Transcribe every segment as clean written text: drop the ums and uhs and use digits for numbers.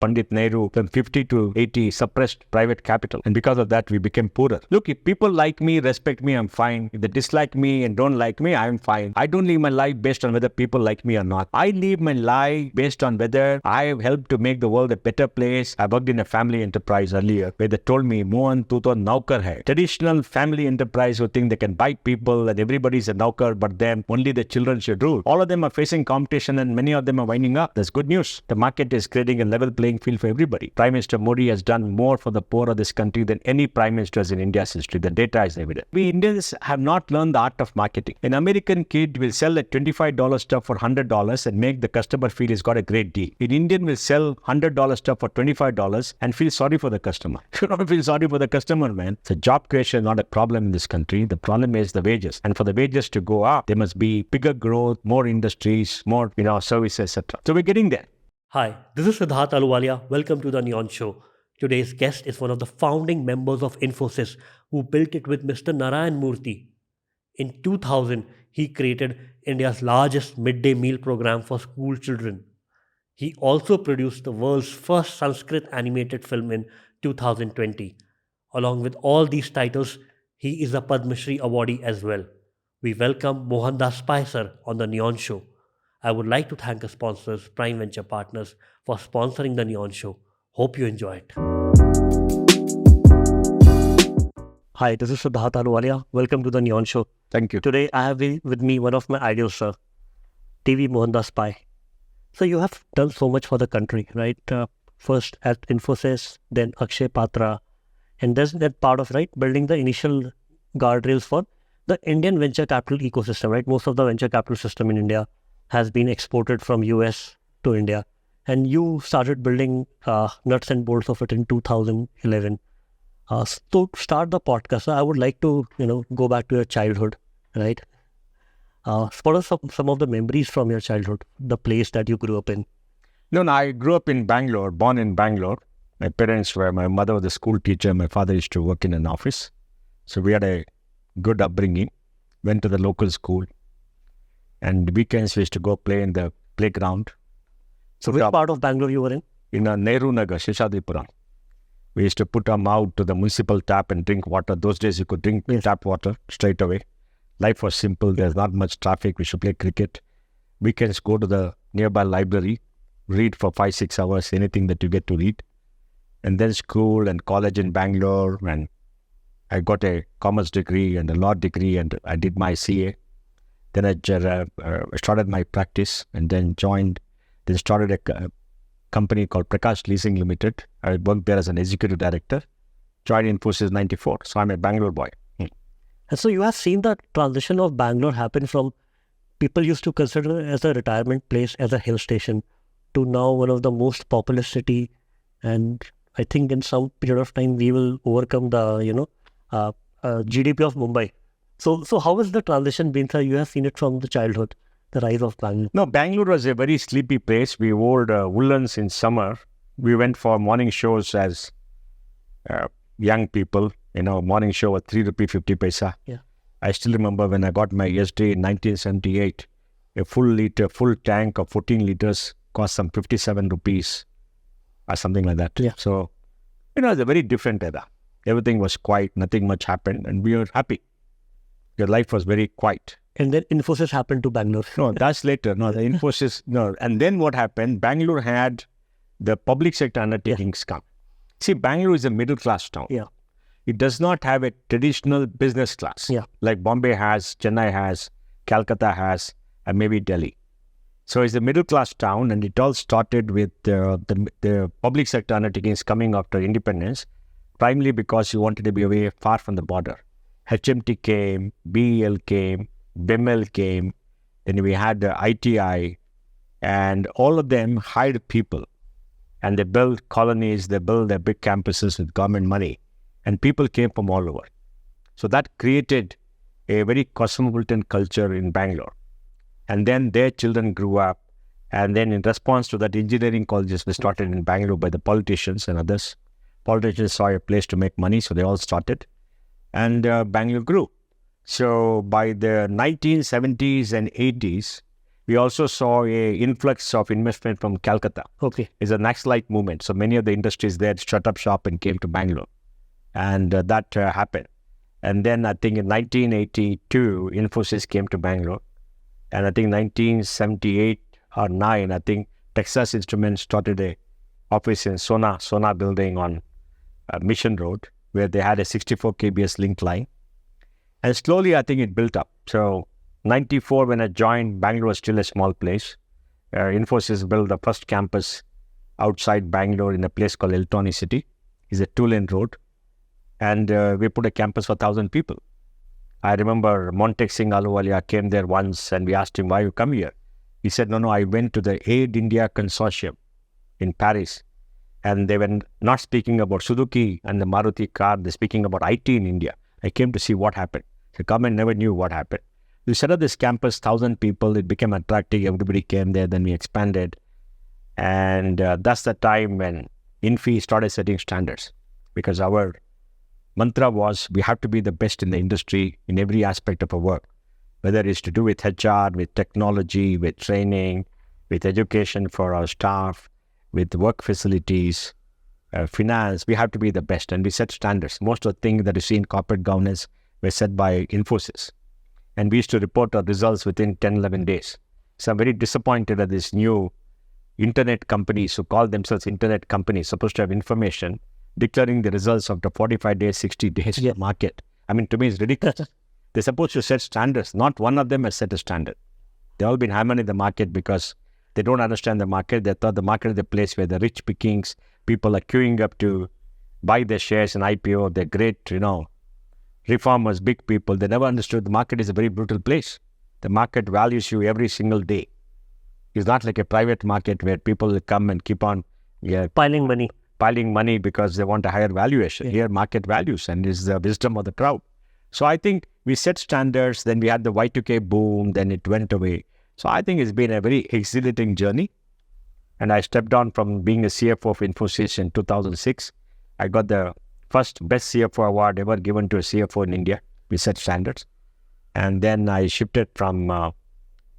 Pandit Nehru from 50 to 80 suppressed private capital. And because of that, we became poorer. Look, if people like me, respect me, I'm fine. If they dislike me and don't like me, I'm fine. I don't live my life based on whether people like me or not. I live my life based on whether I have helped to make the world a better place. I worked in a family enterprise earlier where they told me, Mohan, tu to naukar hai. Traditional family enterprise who think they can buy people and everybody's a naukar, but them, only the children should rule. All of them are facing competition and many of them are winding up. That's good news. The market is creating a level playing field for everybody. Prime Minister Modi has done more for the poor of this country than any prime ministers in India's history. The data is evident. We Indians have not learned the art of marketing. An American kid will sell a $25 stuff for $100 and make the customer feel he's got a great deal. An Indian will sell $100 stuff for $25 and feel sorry for the customer. You don't feel sorry for the customer, man. So job creation is not a problem in this country. The problem is the wages. And for the wages to go up, there must be bigger growth, more industries, more services, etc. So we're getting there. Hi, this is Siddharth Aluwalia. Welcome to the Neon Show. Today's guest is one of the founding members of Infosys who built it with Mr. Narayana Murthy. In 2000, he created India's largest midday meal program for school children. He also produced the world's first Sanskrit animated film in 2020. Along with all these titles, he is a Padma Shri awardee as well. We welcome Mohandas Pai sir on the Neon Show. I would like to thank our sponsors, Prime Venture Partners, for sponsoring the Neon Show. Hope you enjoy it. Hi, this is Siddharth Aluwalia. Welcome to the Neon Show. Thank you. Today I have with me one of my idols, sir, TV Mohandas Pai. So you have done so much for the country, right? First at Infosys, then Akshaya Patra, and there's that part of, right, building the initial guardrails for the Indian venture capital ecosystem, right? Most of the venture capital system in India has been exported from US to India. And you started building nuts and bolts of it in 2011. So to start the podcast, I would like to, go back to your childhood, right? What are some of the memories from your childhood, the place that you grew up in? No, I grew up in Bangalore, born in Bangalore. My mother was a school teacher. My father used to work in an office. So we had a good upbringing, went to the local school. And weekends we used to go play in the playground. So which part of Bangalore you were in? In Nehru Nagar, Sheshadripuram. We used to put our mouth to the municipal tap and drink water. Those days you could drink tap water straight away. Life was simple. There's not much traffic. We should play cricket. Weekends go to the nearby library, read for 5-6 hours, anything that you get to read. And then school and college in Bangalore. And I got a commerce degree and a law degree and I did my CA. Then I started my practice and then started a company called Prakash Leasing Limited. I worked there as an executive director, joined Infosys 94. So I'm a Bangalore boy. And so you have seen the transition of Bangalore happen from people used to consider as a retirement place, as a hill station, to now one of the most populous city. And I think in some period of time, we will overcome the, GDP of Mumbai. So how has the transition been, sir? You have seen it from the childhood, the rise of Bangalore. No, Bangalore was a very sleepy place. We wore woolens in summer. We went for morning shows as young people. Morning show was 3 rupee 50 paisa. Yeah. I still remember when I got my SD in 1978, a full tank of 14 liters cost some 57 rupees or something like that. Yeah. So, it was a very different era. Everything was quiet, nothing much happened, and we were happy. Your life was very quiet. And then Infosys happened to Bangalore. No, that's later. No, the Infosys, no. And then what happened, Bangalore had the public sector undertakings come. See, Bangalore is a middle class town. Yeah. It does not have a traditional business class like Bombay has, Chennai has, Calcutta has, and maybe Delhi. So it's a middle class town, and it all started with the public sector undertakings coming after independence, primarily because you wanted to be away far from the border. HMT came, BEL came, BEML came, then we had the ITI, and all of them hired people. And they built colonies, they built their big campuses with government money. And people came from all over. So that created a very cosmopolitan culture in Bangalore. And then their children grew up. And then in response to that, engineering colleges were started in Bangalore by the politicians and others. Politicians saw a place to make money, so they all started. And Bangalore grew. So by the 1970s and 80s, We also saw a influx of investment from Calcutta. Okay. It's a Naxalite movement. So many of the industries there shut up shop and came to Bangalore. And that happened. And then I think in 1982, Infosys came to Bangalore. And I think 1978 or 9, I think Texas Instruments started a office in Sona building on Mission Road, where they had a 64 kbs link line. And slowly, I think it built up. So 94, when I joined, Bangalore was still a small place. Infosys built the first campus outside Bangalore in a place called Eltoni City. It's a 2-lane road. And we put a campus for 1,000 people. I remember Montek Singh Ahluwalia came there once and we asked him, why you come here? He said, no, I went to the Aid India Consortium in Paris. And they were not speaking about Suzuki and the Maruti car. They're speaking about IT in India. I came to see what happened. The government never knew what happened. We set up this campus, 1,000 people. It became attractive. Everybody came there. Then we expanded. And that's the time when Infi started setting standards. Because our mantra was, we have to be the best in the industry in every aspect of our work. Whether it's to do with HR, with technology, with training, with education for our staff, with work facilities, finance, we have to be the best. And we set standards. Most of the things that you see in corporate governance were set by Infosys. And we used to report our results within 10, 11 days. So I'm very disappointed at this new internet companies who call themselves internet companies, supposed to have information, declaring the results after 45 days, 60 days in the market. I mean, to me, it's ridiculous. They're supposed to set standards. Not one of them has set a standard. They've all been hammered in the market because they don't understand the market. They thought the market is the place where the rich pickings, people are queuing up to buy their shares in IPO. They're great, reformers, big people. They never understood the market is a very brutal place. The market values you every single day. It's not like a private market where people will come and keep on piling money because they want a higher valuation. Here, market values, and is the wisdom of the crowd. So I think we set standards, then we had the Y2K boom, then it went away. So I think it's been a very exhilarating journey. And I stepped down from being a CFO of Infosys in 2006. I got the first best CFO award ever given to a CFO in India. We set standards. And then I shifted from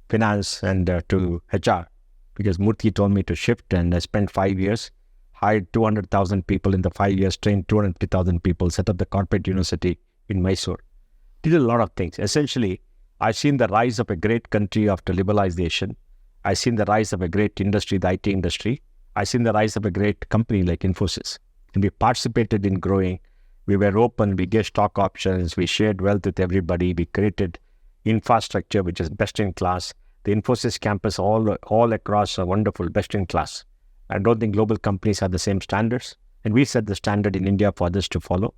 finance and to HR because Murthy told me to shift, and I spent 5 years, hired 200,000 people in the 5 years, trained 250,000 people, set up the corporate university in Mysore. Did a lot of things. Essentially, I've seen the rise of a great country after liberalization. I've seen the rise of a great industry, the IT industry. I've seen the rise of a great company like Infosys. And we participated in growing. We were open. We gave stock options. We shared wealth with everybody. We created infrastructure, which is best in class. The Infosys campus all across are wonderful, best in class. I don't think global companies have the same standards. And we set the standard in India for others to follow.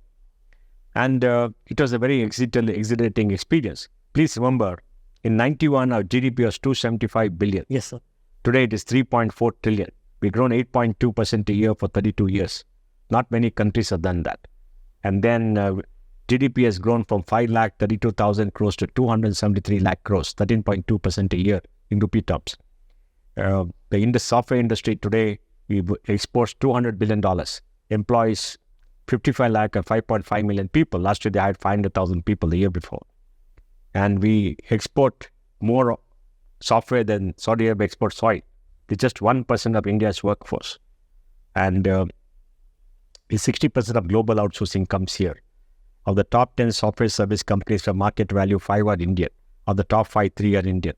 And it was a very exhilarating experience. Please remember, in 91, our GDP was 275 billion. Yes, sir. Today, it is 3.4 trillion. We've grown 8.2% a year for 32 years. Not many countries have done that. And then GDP has grown from 5,32,000 crores to 273 lakh crores, 13.2% a year in rupee terms. The software industry today, we exports $200 billion, employs 55 lakh or 5.5 million people. Last year, they had 500,000 people the year before. And we export more software than Saudi Arabia exports oil. It's just 1% of India's workforce. And 60% of global outsourcing comes here. Of the top 10 software service companies for market value, 5 are Indian. Of the top 5, 3 are Indian.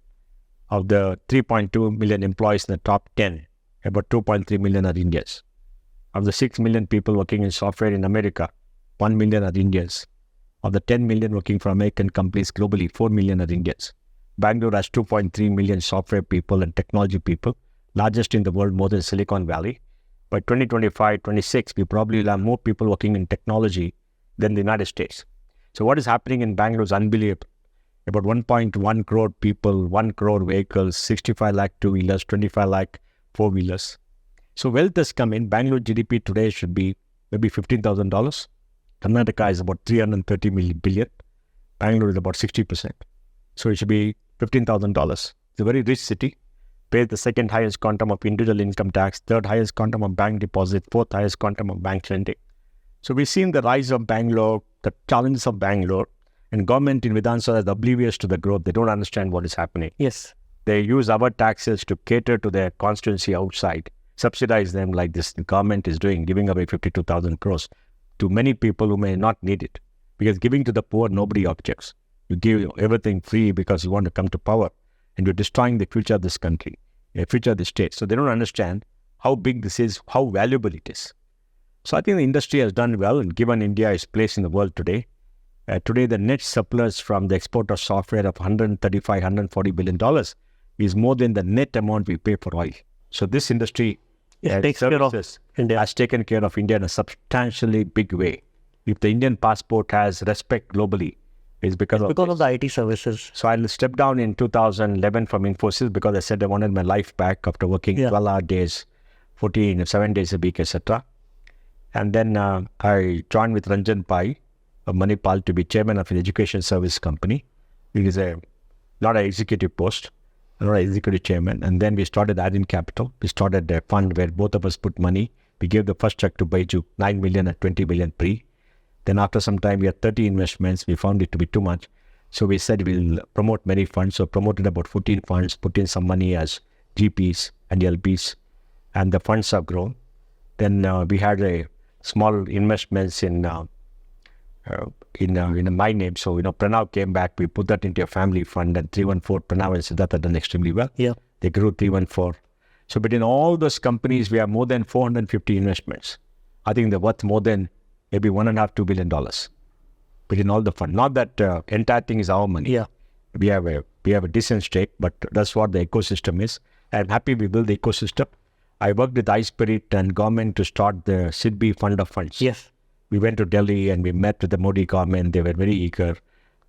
Of the 3.2 million employees in the top 10, about 2.3 million are Indians. Of the 6 million people working in software in America, 1 million are Indians. Of the 10 million working for American companies globally, 4 million are Indians. Bangalore has 2.3 million software people and technology people, largest in the world, more than Silicon Valley. By 2025, 26, we probably will have more people working in technology than the United States. So what is happening in Bangalore is unbelievable. About 1.1 crore people, 1 crore vehicles, 65 lakh two-wheelers, 25 lakh four-wheelers. So wealth has come in. Bangalore GDP today should be maybe $15,000. Karnataka is about 330 billion. Bangalore is about 60%. So it should be $15,000. It's a very rich city. Pays the second highest quantum of individual income tax, third highest quantum of bank deposit, fourth highest quantum of bank lending. So we've seen the rise of Bangalore, the challenges of Bangalore, and government in Vidhan Sabha is oblivious to the growth. They don't understand what is happening. Yes. They use our taxes to cater to their constituency outside, subsidize them like this the government is doing, giving away 52,000 crores to many people who may not need it. Because giving to the poor, nobody objects. You give everything free because you want to come to power, and you're destroying the future of this country, the future of the state. So they don't understand how big this is, how valuable it is. So I think the industry has done well and given India its place in the world today. Today, the net surplus from the export of software of $140 billion is more than the net amount we pay for oil. So this industry takes care of India. has taken care of India in a substantially big way. If the Indian passport has respect globally, it's because of the IT services. So I stepped down in 2011 from Infosys because I said I wanted my life back after working 12-hour days, 7 days a week, etc. And then I joined with Ranjan Pai of Manipal to be chairman of an education service company. It is not an executive post, not an executive chairman. And then we started adding capital. We started a fund where both of us put money. We gave the first check to BYJU, 9 million and 20 million pre. Then after some time, we had 30 investments. We found it to be too much. So we said we'll promote many funds. So promoted about 14 funds, put in some money as GPs and LPs, and the funds have grown. Then we had a small investments in my name. So, Pranav came back. We put that into a family fund, and 314, Pranav and Siddharth have done extremely well. Yeah. They grew 314. So between all those companies, we have more than 450 investments. I think they're worth more than maybe $1.5–2 billion between all the fund. Not that entire thing is our money. Yeah. We have a decent stake, but that's what the ecosystem is. I'm happy we built the ecosystem. I worked with iSpirit and government to start the SIDBI fund of funds. Yes. We went to Delhi and we met with the Modi government. They were very eager.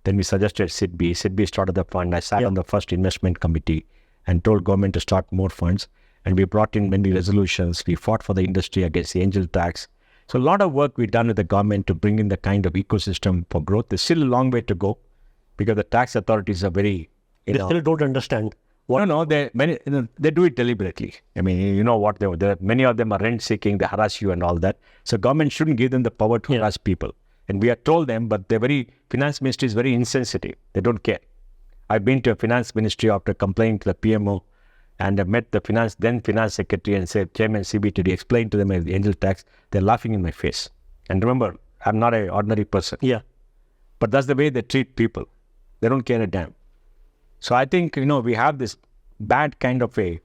Then we suggested SIDBI. SIDBI started the fund. I sat on the first investment committee and told government to start more funds. And we brought in many resolutions. We fought for the industry against the angel tax. So a lot of work we've done with the government to bring in the kind of ecosystem for growth. There's still a long way to go because the tax authorities are very, They still don't understand. They do it deliberately. I mean, you know what, many of them are rent-seeking, they harass you and all that. So government shouldn't give them the power to harass people. And we have told them, but finance ministry is very insensitive. They don't care. I've been to a finance ministry after complaining to the PMO, and I met the finance secretary and said, Chairman CBTD, explain to them the angel tax. They're laughing in my face. And remember, I'm not an ordinary person. Yeah. But that's the way they treat people. They don't care a damn. So I think, we have this bad kind of a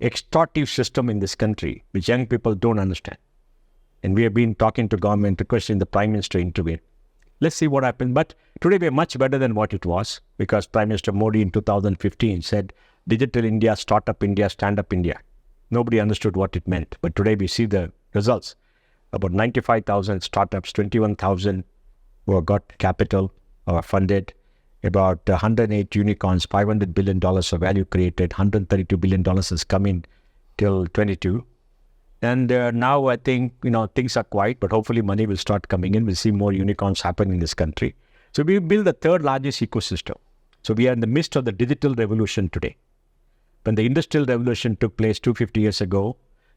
extortive system in this country, which young people don't understand. And we have been talking to government, requesting the Prime Minister to intervene. Let's see what happens. But today we are much better than what it was, because Prime Minister Modi in 2015 said, Digital India, Startup India, Stand Up India. Nobody understood what it meant. But today we see the results. About 95,000 startups, 21,000 who have got capital or funded. About 108 unicorns, $500 billion of value created, $132 billion has come in till 22. And now I think, things are quiet, but hopefully money will start coming in. We'll see more unicorns happen in this country. So we built the third largest ecosystem. So we are in the midst of the digital revolution today. When the industrial revolution took place 250 years ago,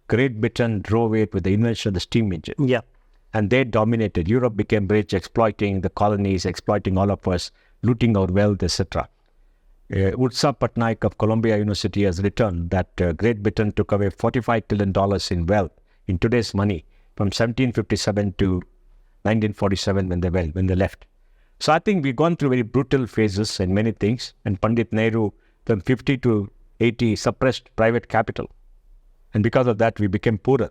Great Britain drove it with the invention of the steam engine. Yeah. And they dominated. Europe became rich, exploiting the colonies, exploiting all of us, looting our wealth, etc. Utsa Patnaik of Columbia University has written that Great Britain took away $45 trillion in wealth in today's money from 1757 to 1947 when they left. So I think we've gone through very brutal phases and many things. And Pandit Nehru, from 50 to 80, suppressed private capital. And because of that, we became poorer.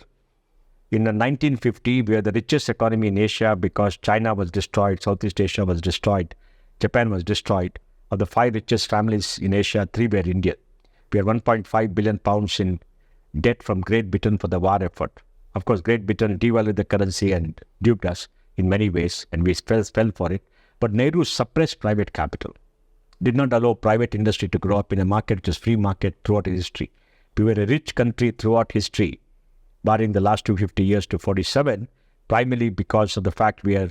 In 1950, we were the richest economy in Asia because China was destroyed, Southeast Asia was destroyed, Japan was destroyed. Of the 5 richest families in Asia, 3 were Indian. We had 1.5 billion pounds in debt from Great Britain for the war effort. Of course, Great Britain devalued the currency and duped us in many ways, and we fell for it. But Nehru suppressed private capital, did not allow private industry to grow up in a market which is free market throughout history. We were a rich country throughout history, barring the last 250 years to 47, primarily because of the fact we are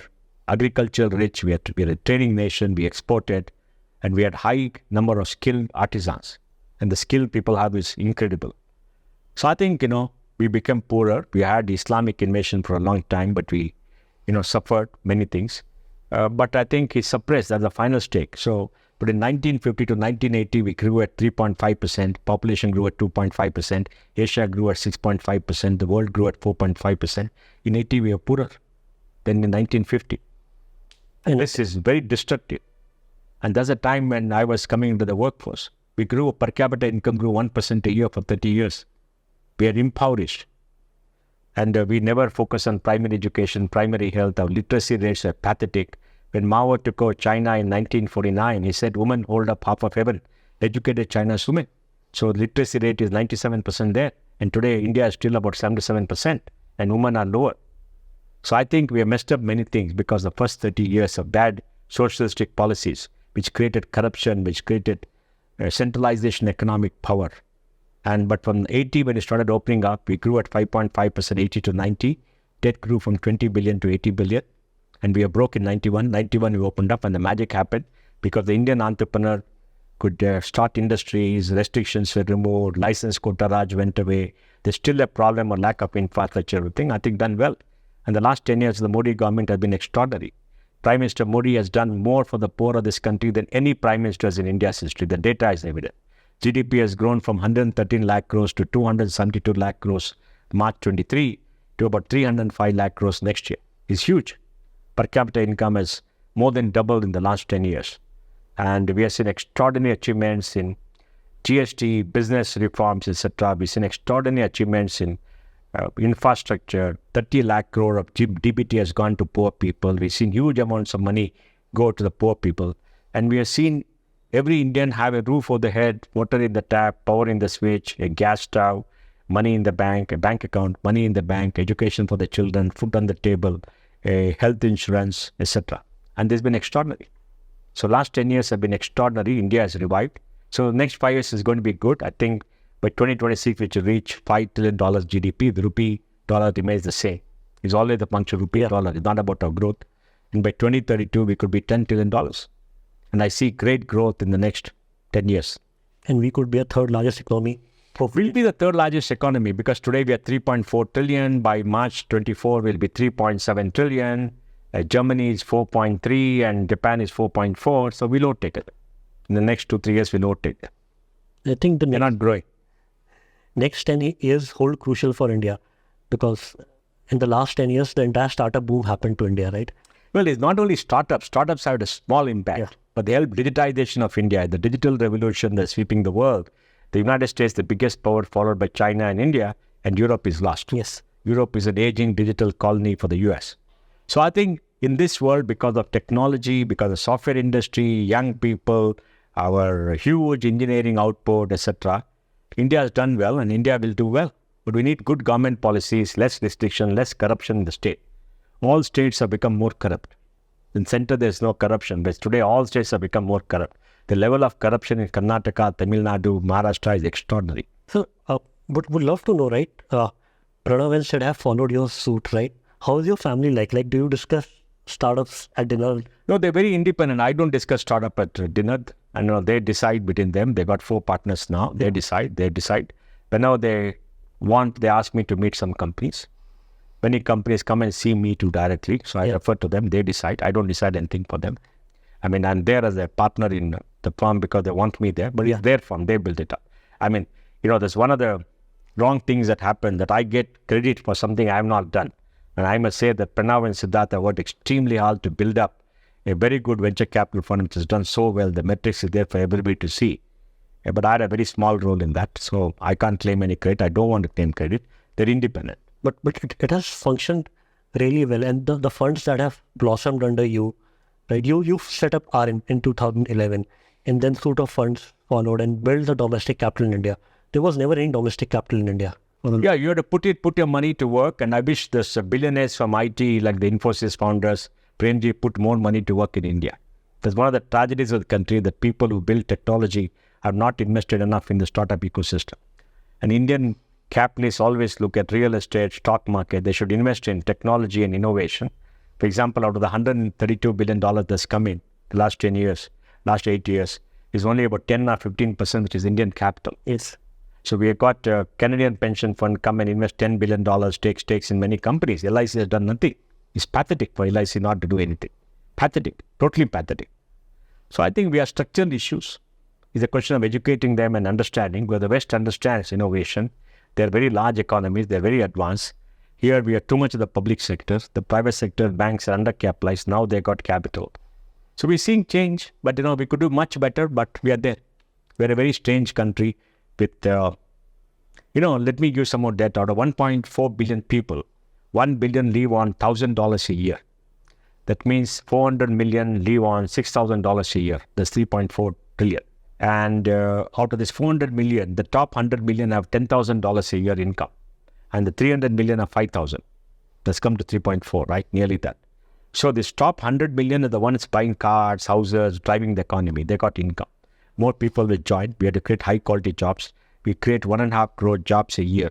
agriculture rich, we are a trading nation, we exported, and we had high number of skilled artisans. And the skill people have is incredible. So I think, we became poorer. We had Islamic invasion for a long time, but we, suffered many things. But I think he suppressed as a final stake. So But in 1950 to 1980, we grew at 3.5%, population grew at 2.5%, Asia grew at 6.5%, the world grew at 4.5%. In 80, we were poorer than in 1950. And this is very destructive. And that's a time when I was coming into the workforce. We grew, per capita income grew 1% a year for 30 years. We are impoverished. And we never focus on primary education, primary health. Our literacy rates are pathetic. When Mao took over China in 1949, he said, women hold up half of heaven. Educated China's women. So literacy rate is 97% there. And today, India is still about 77%. And women are lower. So I think we have messed up many things because the first 30 years of bad socialistic policies, which created corruption, which created centralization economic power. But from 80, when it started opening up, we grew at 5.5%, 80 to 90. Debt grew from 20 billion to 80 billion. And we are broke in 91. 91, we opened up and the magic happened because the Indian entrepreneur could start industries, restrictions were removed, license quota raj went away. There's still a problem or lack of infrastructure, everything. I think done well. And the last 10 years, the Modi government has been extraordinary. Prime Minister Modi has done more for the poor of this country than any prime ministers in India's history. The data is evident. GDP has grown from 113 lakh crores to 272 lakh crores March 23 to about 305 lakh crores next year. It's huge. Per capita income has more than doubled in the last 10 years. And we have seen extraordinary achievements in GST, business reforms, etc. We've seen extraordinary achievements in infrastructure. 30 lakh crore of DBT has gone to poor people. We've seen huge amounts of money go to the poor people. And we have seen every Indian have a roof over the head, water in the tap, power in the switch, a gas stove, money in the bank, a bank account, money in the bank, education for the children, food on the table, a health insurance, etc. And this has been extraordinary. So last 10 years have been extraordinary. India has revived. So the next 5 years is going to be good. I think by 2026, we should reach $5 trillion GDP. The rupee dollar remains the same. It's always the function rupee dollar. It's not about our growth. And by 2032, we could be $10 trillion. And I see great growth in the next 10 years. And we could be a third largest economy. We'll be the third largest economy because today we are 3.4 trillion. By March 24, we'll be 3.7 trillion. Germany is 4.3 and Japan is 4.4. So we'll overtake it. In the next 2-3 years, we'll overtake it. I think we're not growing. Next 10 years hold crucial for India because in the last 10 years, the entire startup boom happened to India, right? Well, it's not only startups. Startups have a small impact, but they help digitization of India, the digital revolution that's sweeping the world. The United States, the biggest power, followed by China and India, and Europe is lost. Yes. Europe is an aging digital colony for the US. So I think in this world, because of technology, because of software industry, young people, our huge engineering output, etc., India has done well and India will do well. But we need good government policies, less restriction, less corruption in the state. All states have become more corrupt. In center, there's no corruption, but today all states have become more corrupt. The level of corruption in Karnataka, Tamil Nadu, Maharashtra is extraordinary. So, but would love to know, right? Pranav and should have followed your suit, right? How is your family like? Like, do you discuss startups at dinner? No, they're very independent. I don't discuss startup at dinner. I know they decide between them. They got 4 partners now. They decide. Whenever they want, they ask me to meet some companies. Many companies come and see me too directly. So I refer to them. They decide. I don't decide anything for them. I mean, I'm there as a partner in the firm because they want me there. But it's their firm. They build it up. I mean, there's one of the wrong things that happen that I get credit for something I have not done. And I must say that Pranav and Siddhartha worked extremely hard to build up a very good venture capital fund which has done so well. The metrics is there for everybody to see. But I had a very small role in that. So I can't claim any credit. I don't want to claim credit. They're independent. But it has functioned really well. And the funds that have blossomed under you, right? You set up RM in 2011 and then suite of funds followed and built the domestic capital in India. There was never any domestic capital in India. Yeah, you have to put your money to work. And I wish this billionaires from IT, like the Infosys founders, Premji, put more money to work in India. That's one of the tragedies of the country, that people who build technology have not invested enough in the startup ecosystem. And Indian capitalists always look at real estate, stock market. They should invest in technology and innovation. For example, out of the $132 billion that's come in the last 10 years, last 8 years, is only about 10 or 15%, which is Indian capital. Yes. So we have got a Canadian pension fund come and invest $10 billion, take stakes in many companies. LIC has done nothing. It's pathetic for LIC not to do anything. Pathetic, totally pathetic. So I think we have structural issues. It's a question of educating them and understanding, where the West understands innovation. They're very large economies. They're very advanced. Here we are too much of the public sector. The private sector banks are undercapitalized. Now they got capital. So we're seeing change, but we could do much better, but we are there. We're a very strange country with, let me give some more data. Out of 1.4 billion people, 1 billion live on $1,000 a year. That means 400 million live on $6,000 a year. That's 3.4 trillion. And out of this 400 million, the top 100 million have $10,000 a year income. And the 300 million have 5,000. That's come to 3.4, right? Nearly that. So this top 100 million are the ones buying cars, houses, driving the economy. They got income. More people will join. We have to create high quality jobs. We create 1.5 crore jobs a year.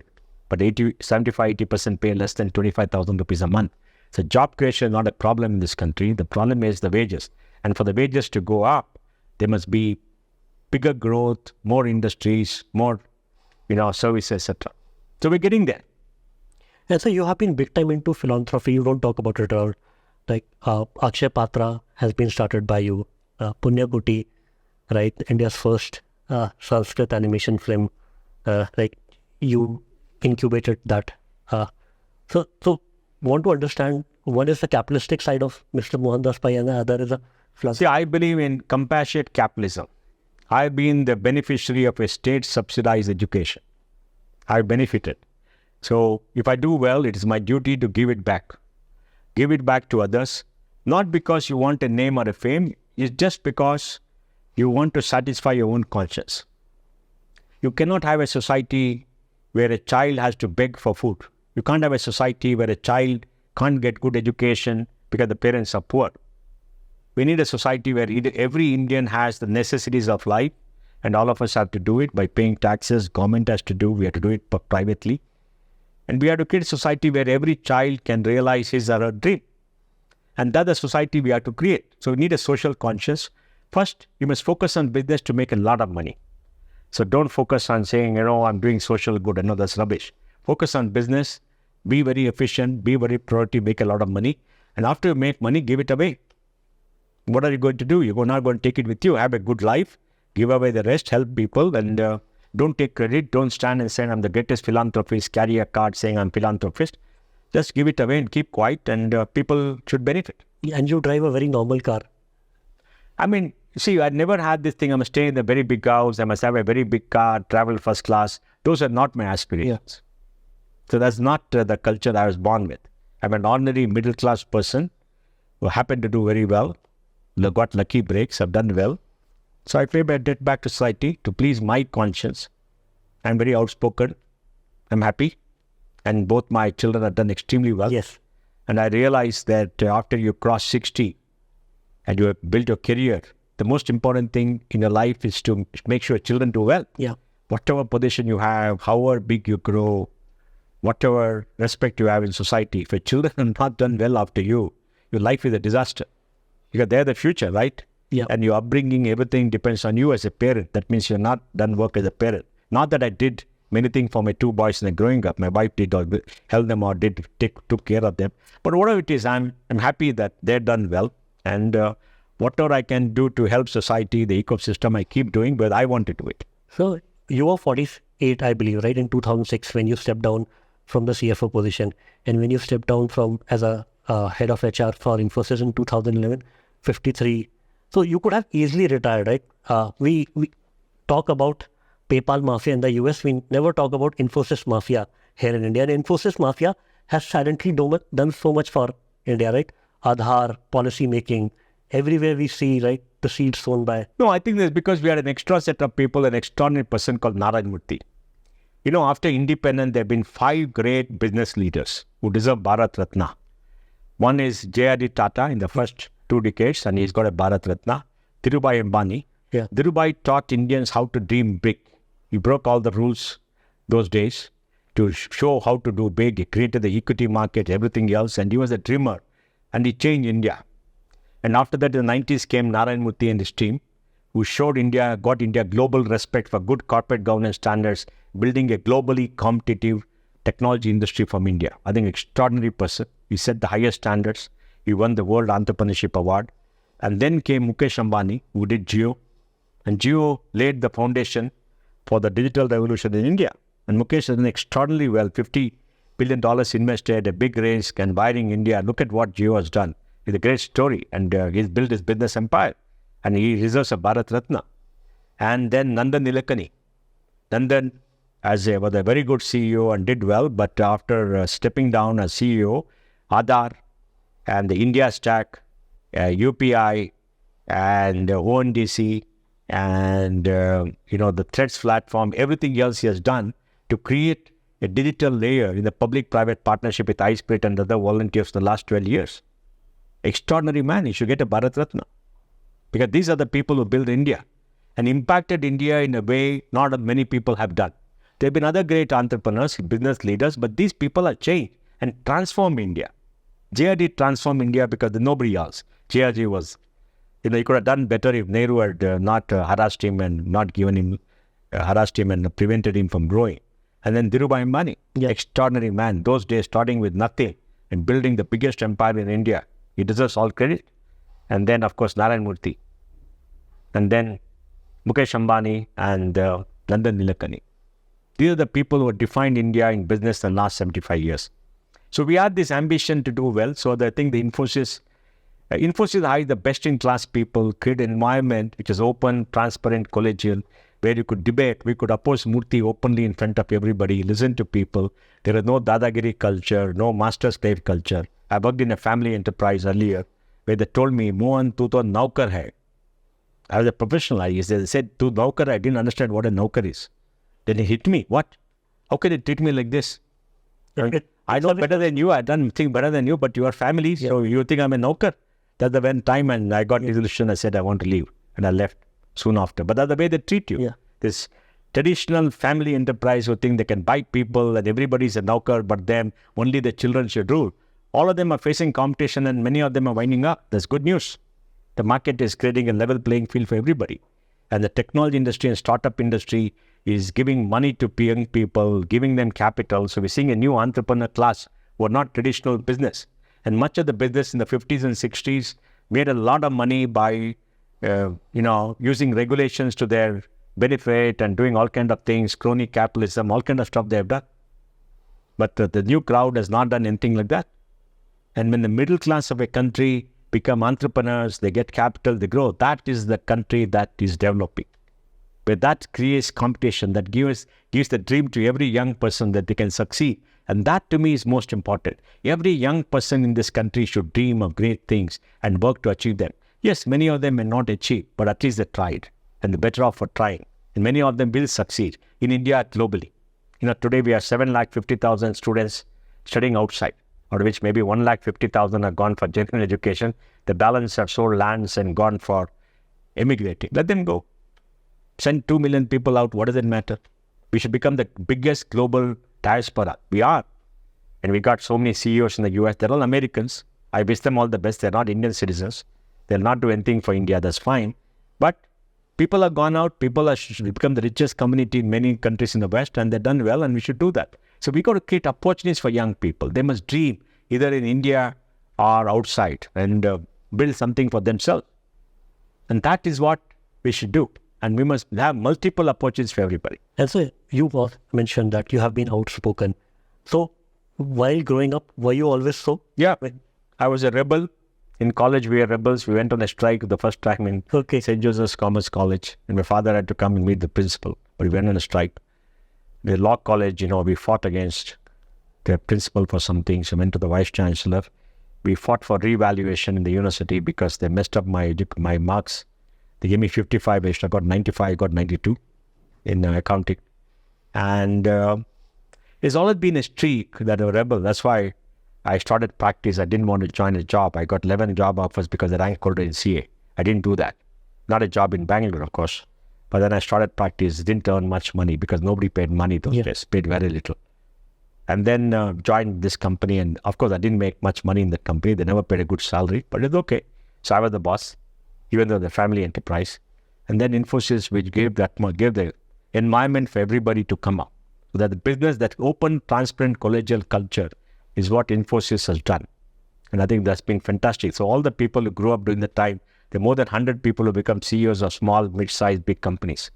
But 75-80% pay less than 25,000 rupees a month. So job creation is not a problem in this country. The problem is the wages. And for the wages to go up, there must be bigger growth, more industries, more, services, etc. So we're getting there. And so you have been big time into philanthropy. You don't talk about it at all. Like Akshaya Patra has been started by you. Punya Gutti, right? India's first Sanskrit animation film. You incubated that. So want to understand, one is the capitalistic side of Mr. Mohandas Pai and the other is a philanthropy. See, I believe in compassionate capitalism. I've been the beneficiary of a state-subsidized education. I've benefited. So if I do well, it is my duty to give it back. Give it back to others, not because you want a name or a fame. It's just because you want to satisfy your own conscience. You cannot have a society where a child has to beg for food. You can't have a society where a child can't get good education because the parents are poor. We need a society where every Indian has the necessities of life, and all of us have to do it by paying taxes. Government has to do. We have to do it privately. And we have to create a society where every child can realize his or her dream. And that's the society we have to create. So we need a social conscience. First, you must focus on business to make a lot of money. So don't focus on saying, I'm doing social good. I know that's rubbish. Focus on business. Be very efficient. Be very productive. Make a lot of money. And after you make money, give it away. What are you going to do? You're not going to take it with you. Have a good life. Give away the rest. Help people. And don't take credit. Don't stand and say, I'm the greatest philanthropist. Carry a card saying I'm philanthropist. Just give it away and keep quiet, and people should benefit. And you drive a very normal car. I mean, see, I never had this thing. I must stay in a very big house. I must have a very big car, travel first class. Those are not my aspirations. Yeah. So that's not the culture I was born with. I'm an ordinary middle class person who happened to do very well. Got lucky breaks. I've done well. So I pay my debt back to society to please my conscience. I'm very outspoken. I'm happy. And both my children have done extremely well. Yes. And I realized that after you cross 60 and you have built your career, the most important thing in your life is to make sure children do well. Yeah. Whatever position you have, however big you grow, whatever respect you have in society, if your children have not done well after you, your life is a disaster. Because they're the future, right? Yeah. And your upbringing, everything depends on you as a parent. That means you're not done work as a parent. Not that I did many things for my two boys in the growing up. My wife did, or held them, or took care of them. But whatever it is, I'm happy that they're done well. And whatever I can do to help society, the ecosystem, I keep doing, but I want to do it. So you were 48, I believe, right, in 2006 when you stepped down from the CFO position. And when you stepped down from as a head of HR for Infosys in 2011, 53. So you could have easily retired, right? We talk about PayPal mafia in the US. We never talk about Infosys mafia here in India. And Infosys mafia has silently done so much for India, right? Aadhaar, policy making, everywhere we see, right, the seeds sown by. No, I think that's because we had an extra set of people, an extraordinary person called Narayana Murthy. After independence, there have been 5 great business leaders who deserve Bharat Ratna. One is J.R.D. Tata in the first 2 decades, and he's got a Bharat Ratna. Dhirubhai Ambani. Yeah. Dhirubhai taught Indians how to dream big. He broke all the rules those days to show how to do big. He created the equity market, everything else, and he was a dreamer, and he changed India. And after that, in the 90s came Narayana Murthy and his team, who got India global respect for good corporate governance standards, building a globally competitive technology industry from India. I think extraordinary person. He set the highest standards. He won the World Entrepreneurship Award. And then came Mukesh Ambani, who did Jio. And Jio laid the foundation for the digital revolution in India. And Mukesh has done extraordinarily well, $50 billion invested, a big risk, and buying India. Look at what Jio has done. It's a great story. And he's built his business empire. And he deserves a Bharat Ratna. And then Nandan Nilekani. Nandan was a very good CEO and did well, but after stepping down as CEO, Aadhaar and the India Stack, UPI and ONDC and the Threads platform, everything else he has done to create a digital layer in the public-private partnership with iSpirit and other volunteers for the last 12 years. Extraordinary man. He should get a Bharat Ratna. Because these are the people who built India and impacted India in a way not many people have done. There have been other great entrepreneurs, business leaders, but these people have changed and transformed India. JRD transformed India because nobody else. JRD was, he could have done better if Nehru had not harassed him and not given him, harassed him and prevented him from growing. And then Dhirubhai Ambani, extraordinary man, those days starting with nothing and building the biggest empire in India. He deserves all credit. And then, of course, Narayana Murthy. And then Mukesh Ambani and Nandan Nilekani. These are the people who have defined India in business in the last 75 years. So we had this ambition to do well. So I think the Infosys hires the best-in-class people, create an environment which is open, transparent, collegial, where you could debate. We could oppose Murthy openly in front of everybody, listen to people. There is no Dadagiri culture, no master-slave culture. I worked in a family enterprise earlier where they told me, Mohan, tu to naukar hai. I was a professional. They said, tu naukar hai. I didn't understand what a naukar is. Then he hit me. What? How can it treat me like this? I know better than you. I've done things better than you, but you are family. So you think I'm a naukar? That's the when time and I got resolution. I said, I want to leave. And I left soon after. But that's the way they treat you. This traditional family enterprise who think they can bite people and everybody's a naukar, but them, only the children should rule. All of them are facing competition and many of them are winding up. That's good news. The market is creating a level playing field for everybody. And the technology industry and startup industry is giving money to young people, giving them capital. So we're seeing a new entrepreneur class who are not traditional business. And much of the business in the 50s and 60s made a lot of money by, using regulations to their benefit and doing all kinds of things, crony capitalism, all kinds of stuff they have done. But the new crowd has not done anything like that. And when the middle class of a country become entrepreneurs, they get capital, they grow. That is the country that is developing. But that creates competition, that gives the dream to every young person that they can succeed. And that to me is most important. Every young person in this country should dream of great things and work to achieve them. Yes, many of them may not achieve, but at least they tried. And they're better off for trying. And many of them will succeed in India, globally. Today we have 750,000 students studying outside, out of which maybe 150,000 are gone for general education. The balance have sold lands and gone for emigrating. Let them go. Send 2 million people out. What does it matter? We should become the biggest global diaspora. We are. And we got so many CEOs in the US. They're all Americans. I wish them all the best. They're not Indian citizens. They'll not do anything for India. That's fine. But people have gone out. People have become the richest community in many countries in the West. And they've done well. And we should do that. So we got to create opportunities for young people. They must dream either in India or outside and build something for themselves. And that is what we should do. And we must have multiple opportunities for everybody. And so you mentioned that you have been outspoken. So while growing up, were you always so? Yeah. I was a rebel. In college, we were rebels. We went on a strike the first time in St. Joseph's Commerce College. And my father had to come and meet the principal. But we went on a strike. The law college, we fought against the principal for something. So I went to the vice chancellor. We fought for revaluation in the university because they messed up my marks. They gave me 55, I got 95, I got 92 in accounting. And it's always been a streak that I'm a rebel. That's why I started practice. I didn't want to join a job. I got 11 job offers because I ranked holder in CA. I didn't do that. Not a job in Bangalore, of course. But then I started practice. Didn't earn much money because nobody paid money those days. Paid very little. And then joined this company. And of course, I didn't make much money in that company. They never paid a good salary, but it's okay. So I was the boss, even though the family enterprise. And then Infosys, which gave the environment for everybody to come up. So that the business, that open, transparent, collegial culture is what Infosys has done. And I think that's been fantastic. So all the people who grew up during the time There are more than 100 people who become CEOs of small, mid-sized, big companies.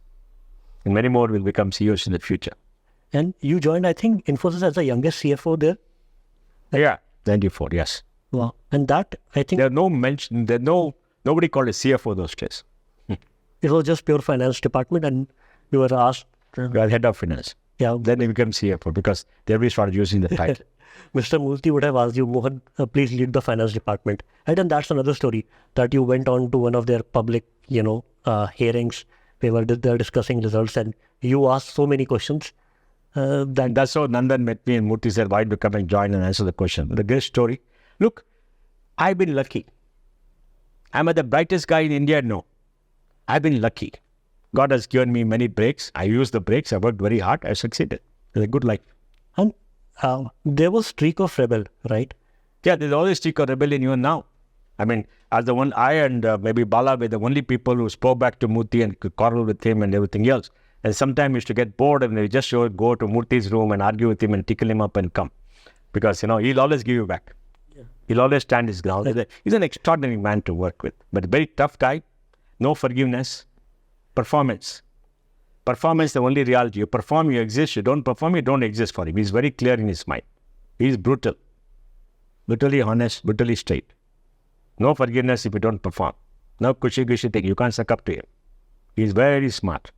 And many more will become CEOs in the future. And you joined, I think, Infosys as the youngest CFO there. Yeah, 94, yes. Wow. And that, I think, Nobody called a CFO those days. it was just pure finance department, and you were asked. You are head of finance. Yeah. Then they become CFO because everybody started using the title. Mr. Murthy would have asked you, Mohan, please lead the finance department. And then that's another story, that you went on to one of their public, hearings. They're discussing results, and you asked so many questions. That's how Nandan met me, and Murthy said, why do you come and join and answer the question? The great story. Look, I've been lucky. Am I the brightest guy in India? No. I've been lucky. God has given me many breaks. I used the breaks. I worked very hard. I succeeded. It's a good life. And there was streak of rebel, right? Yeah, there's always streak of rebellion even now. I mean, as the one, I and maybe Bala were the only people who spoke back to Murthy and could quarrel with him and everything else. And sometimes we used to get bored and we just go to Murthy's room and argue with him and tickle him up and come. Because, he'll always give you back. Yeah. He'll always stand his ground. He's an extraordinary man to work with. But a very tough guy. No forgiveness. Performance, the only reality. You perform, you exist. You don't perform, you don't exist for him. He's very clear in his mind. He's brutal. Brutally honest, brutally straight. No forgiveness if you don't perform. No cushy thing. You can't suck up to him. He's very smart.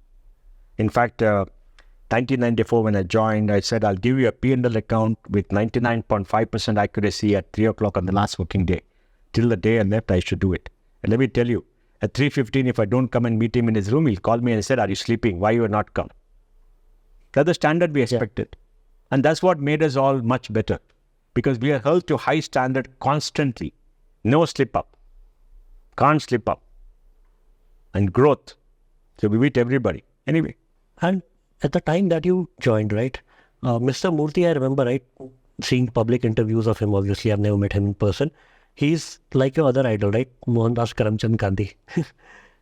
In fact, 1994 when I joined, I said, I'll give you a P&L account with 99.5% accuracy at 3 o'clock on the last working day. Till the day I left, I should do it. And let me tell you, at 3:15, if I don't come and meet him in his room, he'll call me and said, are you sleeping? Why you are not come? That's the standard we expected. Yeah. And that's what made us all much better. Because we are held to high standard constantly. No slip up. Can't slip up. And growth. So we beat everybody. Anyway. And at the time that you joined, right, Mr. Murthy, I remember, right, seeing public interviews of him. Obviously, I've never met him in person. He's like your other idol, right? Mohandas Karamchand Gandhi.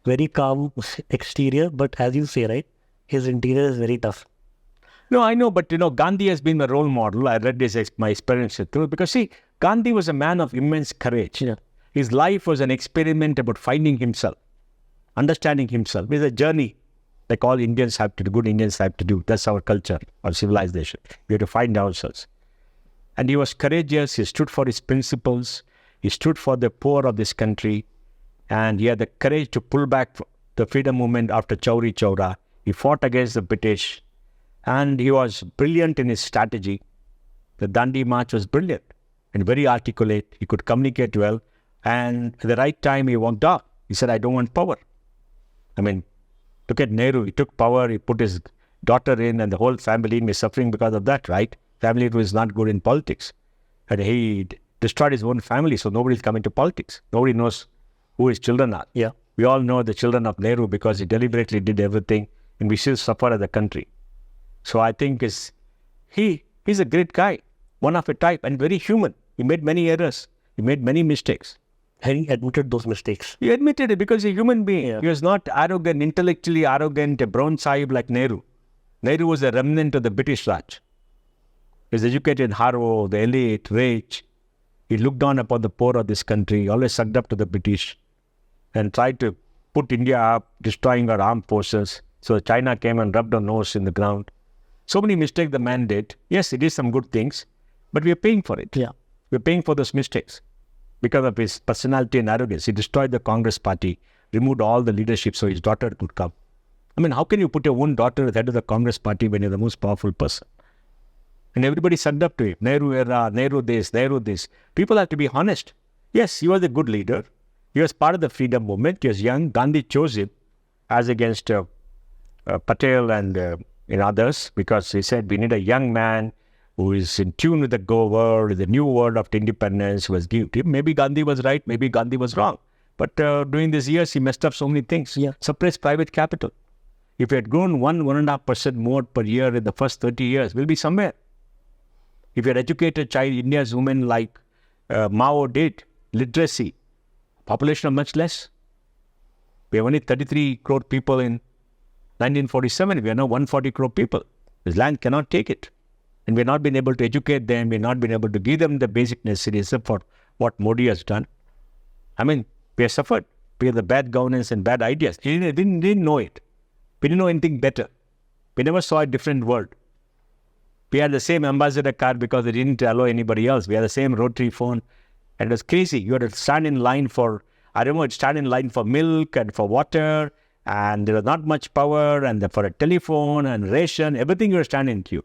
Very calm exterior, but as you say, right, his interior is very tough. No, I know, but Gandhi has been my role model. I read my experience through because see, Gandhi was a man of immense courage. Yeah. His life was an experiment about finding himself, understanding himself. It's a journey like all Indians have to do, good Indians have to do. That's our culture, our civilization. We have to find ourselves. And he was courageous. He stood for his principles. He stood for the poor of this country, and he had the courage to pull back the freedom movement after Chauri Chaura. He fought against the British, and he was brilliant in his strategy. The Dandi March was brilliant and very articulate. He could communicate well, and at the right time he walked off. He said, I don't want power. I mean, look at Nehru. He took power, he put his daughter in, and the whole family was suffering because of that, right? Family was not good in politics. And he destroyed his own family, so nobody's coming to politics. Nobody knows who his children are. Yeah. We all know the children of Nehru because he deliberately did everything, and we still suffer as a country. So I think he's a great guy, one of a type, and very human. He made many errors. He made many mistakes. And he admitted those mistakes. He admitted it because he's a human being. Yeah. He was not arrogant, intellectually arrogant, a brown sahib like Nehru. Nehru was a remnant of the British Raj. He was educated in Harvard, the elite, rich. He looked down upon the poor of this country, always sucked up to the British and tried to put India up, destroying our armed forces. So China came and rubbed our nose in the ground. So many mistakes the man did. Yes, he did some good things, but we are paying for it. Yeah. We're paying for those mistakes because of his personality and arrogance. He destroyed the Congress party, removed all the leadership so his daughter could come. I mean, how can you put your own daughter at the head of the Congress party when you're the most powerful person? And everybody sucked up to him. Nehru era, Nehru this, Nehru this. People have to be honest. Yes, he was a good leader. He was part of the freedom movement. He was young. Gandhi chose him as against Patel and others because he said we need a young man who is in tune with the world, the new world of independence was given. Maybe Gandhi was right, maybe Gandhi was wrong. But during these years, he messed up so many things. Yeah. Suppressed private capital. If he had grown 1.5% more per year in the first 30 years, we'll be somewhere. If you had educated India's women like Mao did, literacy, population of much less. We have only 33 crore people in 1947. We are now 140 crore people. This land cannot take it. And we've not been able to educate them. We've not been able to give them the basic necessities except for what Modi has done. I mean, we have suffered. because of bad governance and bad ideas. We didn't know it. We didn't know anything better. We never saw a different world. We had the same ambassador car because they didn't allow anybody else. We had the same rotary phone. And it was crazy. You had to stand in line for, I remember, stand in line for milk and for water. And there was not much power. And for a telephone and ration, everything you were standing in queue.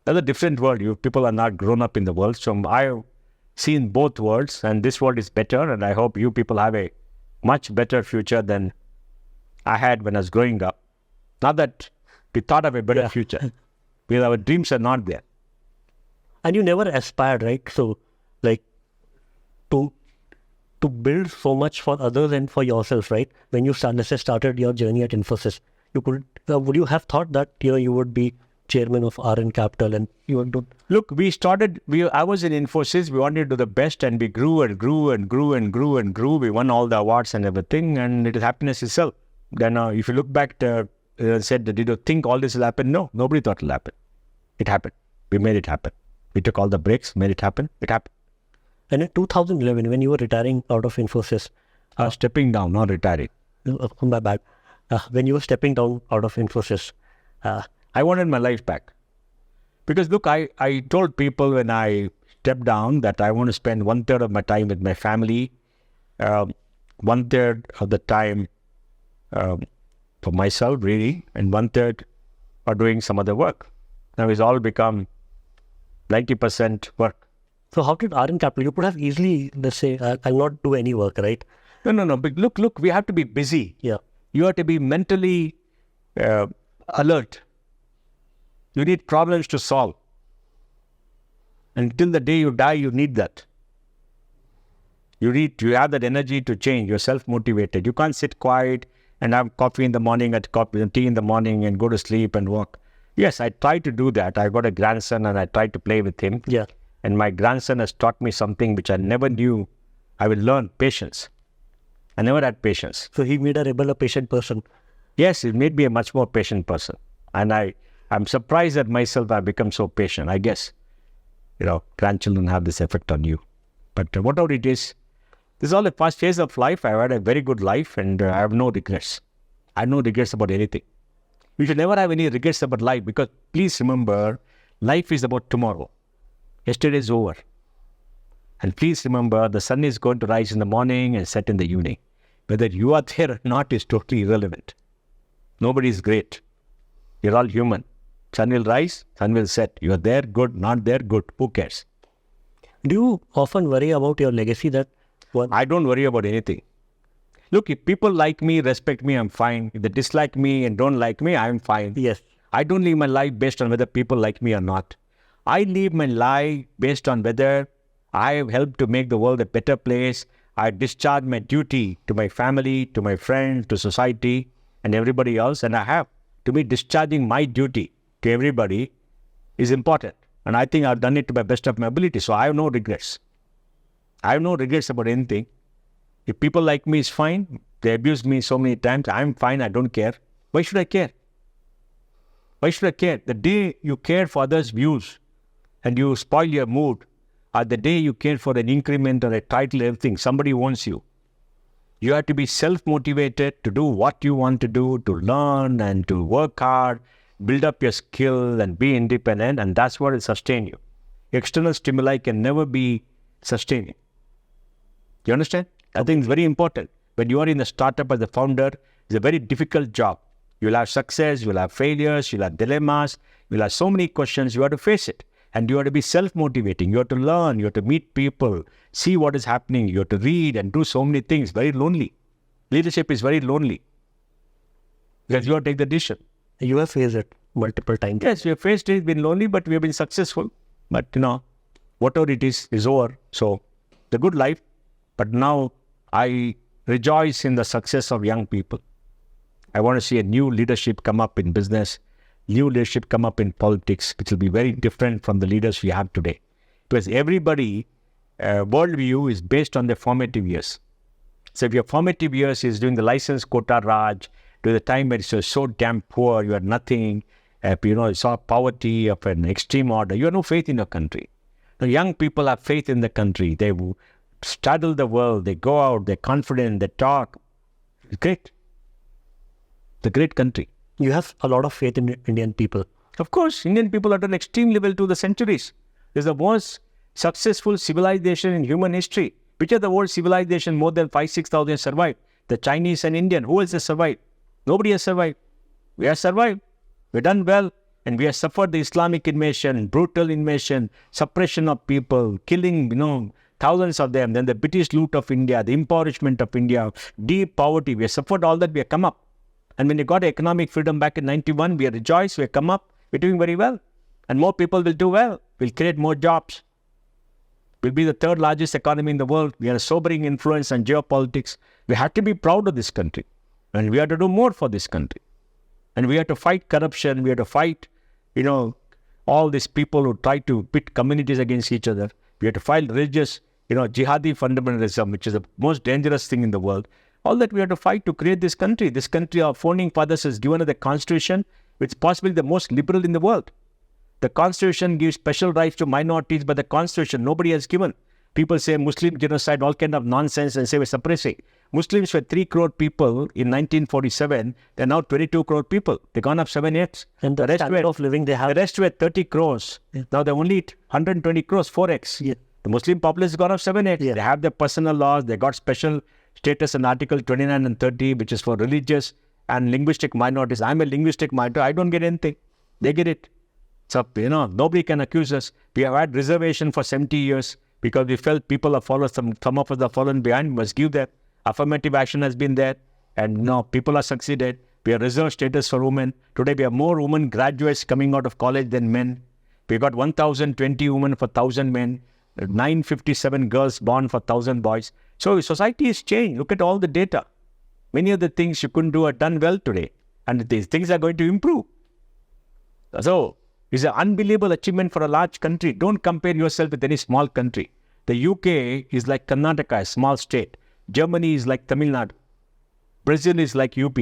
That's a different world. You people are not grown up in the world. So I've seen both worlds. And this world is better. And I hope you people have a much better future than I had when I was growing up. Not that we thought of a better future. Because our dreams are not there. And you never aspired, right? So, like, to build so much for others and for yourself, right? When you started your journey at Infosys, you could would you have thought that you would be chairman of RN Capital and you would do? Look, I was in Infosys. We wanted to do the best, and we grew and grew and grew and grew and grew. We won all the awards and everything, and it is happiness itself. Then, if you look back to said, did you think all this will happen? No, nobody thought it will happen. It happened. We made it happen. We took all the breaks, made it happen. It happened. And in 2011, when you were retiring out of Infosys, stepping down, not retiring. My bad. When you were stepping down out of Infosys, I wanted my life back. Because look, I told people when I stepped down that I want to spend 1/3 of my time with my family, 1/3 of the time for myself, really, and 1/3 for doing some other work. Now it's all become 90% work. So how did RN Capital, you could have easily, let's say, I'll not do any work, right? No. But look, we have to be busy. Yeah. You have to be mentally alert. You need problems to solve. Until the day you die, you need that. You have that energy to change. You're self-motivated. You can't sit quiet and have coffee in the morning, tea in the morning and go to sleep and walk. Yes, I try to do that. I got a grandson and I try to play with him. Yeah. And my grandson has taught me something which I never knew I will learn: patience. I never had patience. So he made a patient person. Yes, it made me a much more patient person. And I'm surprised at myself I've become so patient. I guess, grandchildren have this effect on you. But whatever it is, this is all a past phase of life. I've had a very good life and I have no regrets. I have no regrets about anything. You should never have any regrets about life, because please remember, life is about tomorrow. Yesterday is over. And please remember, the sun is going to rise in the morning and set in the evening. Whether you are there or not is totally irrelevant. Nobody is great. You're all human. Sun will rise, sun will set. You are there, good. Not there, good. Who cares? Do you often worry about your legacy? I don't worry about anything. Look, if people like me, respect me, I'm fine. If they dislike me and don't like me, I'm fine. Yes. I don't live my life based on whether people like me or not. I live my life based on whether I have helped to make the world a better place. I discharge my duty to my family, to my friends, to society, and everybody else. And I have. To me, discharging my duty to everybody is important. And I think I've done it to my best of my ability. So I have no regrets. I have no regrets about anything. If people like me, it's fine. They abused me so many times. I'm fine. I don't care. Why should I care? Why should I care? The day you care for others' views and you spoil your mood, or the day you care for an increment or a title, everything, somebody wants you. You have to be self-motivated to do what you want to do, to learn and to work hard, build up your skill and be independent, and that's what will sustain you. External stimuli can never be sustaining. You understand? I think it's very important. When you are in a startup as a founder, it's a very difficult job. You'll have success, you'll have failures, you'll have dilemmas, you'll have so many questions, you have to face it. And you have to be self-motivating, you have to learn, you have to meet people, see what is happening, you have to read and do so many things. Very lonely. Leadership is very lonely. Because you have to take the decision. You have faced it multiple times. Yes, we have faced it, been lonely, but we have been successful. But whatever it is over. So, the good life. But now, I rejoice in the success of young people. I want to see a new leadership come up in business, new leadership come up in politics, which will be very different from the leaders we have today. Because everybody, worldview is based on their formative years. So if your formative years is during the license quota Raj, during the time when you're so damn poor, you are nothing, you saw poverty of an extreme order, you have no faith in your country. The young people have faith in the country. They straddle the world, they go out, they're confident, they talk. It's great. It's a great country. You have a lot of faith in Indian people. Of course, Indian people have done extremely well through the centuries. It's the most successful civilization in human history. Which of the world civilization more than 5,000-6,000 survived? The Chinese and Indian. Who else has survived? Nobody has survived. We have survived. We've done well. And we have suffered the Islamic invasion, brutal invasion, suppression of people, killing, thousands of them. Then the British loot of India, the impoverishment of India, deep poverty. We have suffered all that. We have come up. And when we got economic freedom back in 91, we have rejoiced. We have come up. We're doing very well. And more people will do well. We'll create more jobs. We'll be the third largest economy in the world. We are a sobering influence on geopolitics. We have to be proud of this country. And we have to do more for this country. And we have to fight corruption. We have to fight, all these people who try to pit communities against each other. We have to fight religious, jihadi fundamentalism, which is the most dangerous thing in the world. All that we have to fight to create this country. This country, our founding fathers has given us the constitution, which is possibly the most liberal in the world. The constitution gives special rights to minorities, but the constitution nobody has given. People say Muslim genocide, all kind of nonsense, and say we're suppressing. Muslims were 3 crore people in 1947. They're now 22 crore people. They've gone up 7x. And the standard of living they have. The rest were 30 crores. Yeah. Now they're only 120 crores, 4x. Yeah. The Muslim populace has gone up 7x. Yeah. They have their personal laws. They got special status in Article 29 and 30, which is for religious and linguistic minorities. I'm a linguistic minority. I don't get anything. They get it. So, nobody can accuse us. We have had reservation for 70 years because we felt people have fallen, some of us have fallen behind. We must give them. Affirmative action has been there. And now people have succeeded. We have reserved status for women. Today we have more women graduates coming out of college than men. We got 1,020 women for 1,000 men. 957 girls born for 1,000 boys. So society has changed. Look at all the data. Many of the things you couldn't do are done well today. And these things are going to improve. So, it's an unbelievable achievement for a large country. Don't compare yourself with any small country. The UK is like Karnataka, a small state. Germany is like Tamil Nadu. Brazil is like UP.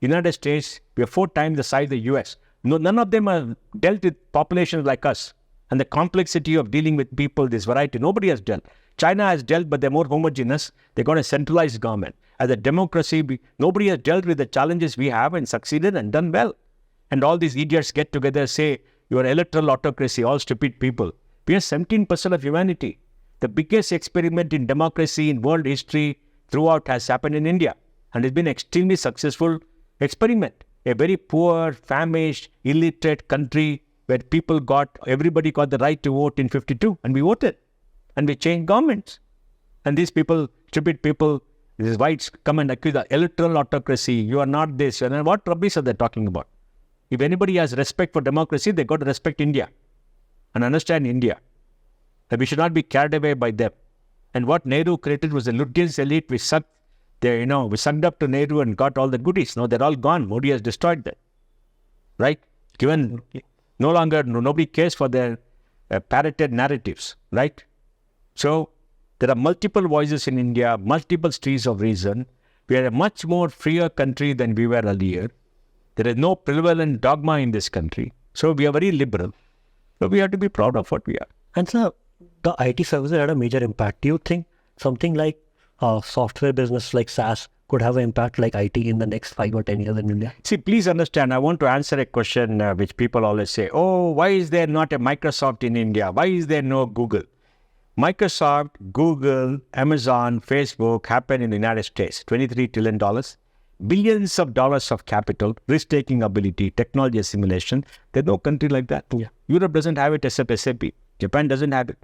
United States, we are 4 times the size of the US. No, none of them have dealt with populations like us. And the complexity of dealing with people, this variety, nobody has dealt. China has dealt, but they're more homogeneous. They got a centralized government. As a democracy, nobody has dealt with the challenges we have and succeeded and done well. And all these idiots get together, say, you're electoral autocracy, all stupid people. We are 17% of humanity. The biggest experiment in democracy in world history throughout has happened in India. And it's been an extremely successful experiment. A very poor, famished, illiterate country where everybody got the right to vote in 52. And we voted. And we changed governments. And these people, stupid people, these whites come and accuse the electoral autocracy. You are not this. And what rubbish are they talking about? If anybody has respect for democracy, they got to respect India and understand India. That we should not be carried away by them. And what Nehru created was a luteous elite. We sucked up to Nehru and got all the goodies. Now they're all gone. Modi has destroyed them. Right? Given nobody cares for their parroted narratives. Right? So there are multiple voices in India, multiple streams of reason. We are a much more freer country than we were earlier. There is no prevalent dogma in this country. So we are very liberal. So we have to be proud of what we are. And sir, the IT services had a major impact. Do you think something like software business like SaaS could have an impact like IT in the next 5 or 10 years in India? See, please understand, I want to answer a question which people always say, why is there not a Microsoft in India? Why is there no Google? Microsoft, Google, Amazon, Facebook happen in the United States, $23 trillion. Billions of dollars of capital, risk-taking ability, technology assimilation. There's no country like that. Yeah. Europe doesn't have it except SAP. Japan doesn't have it.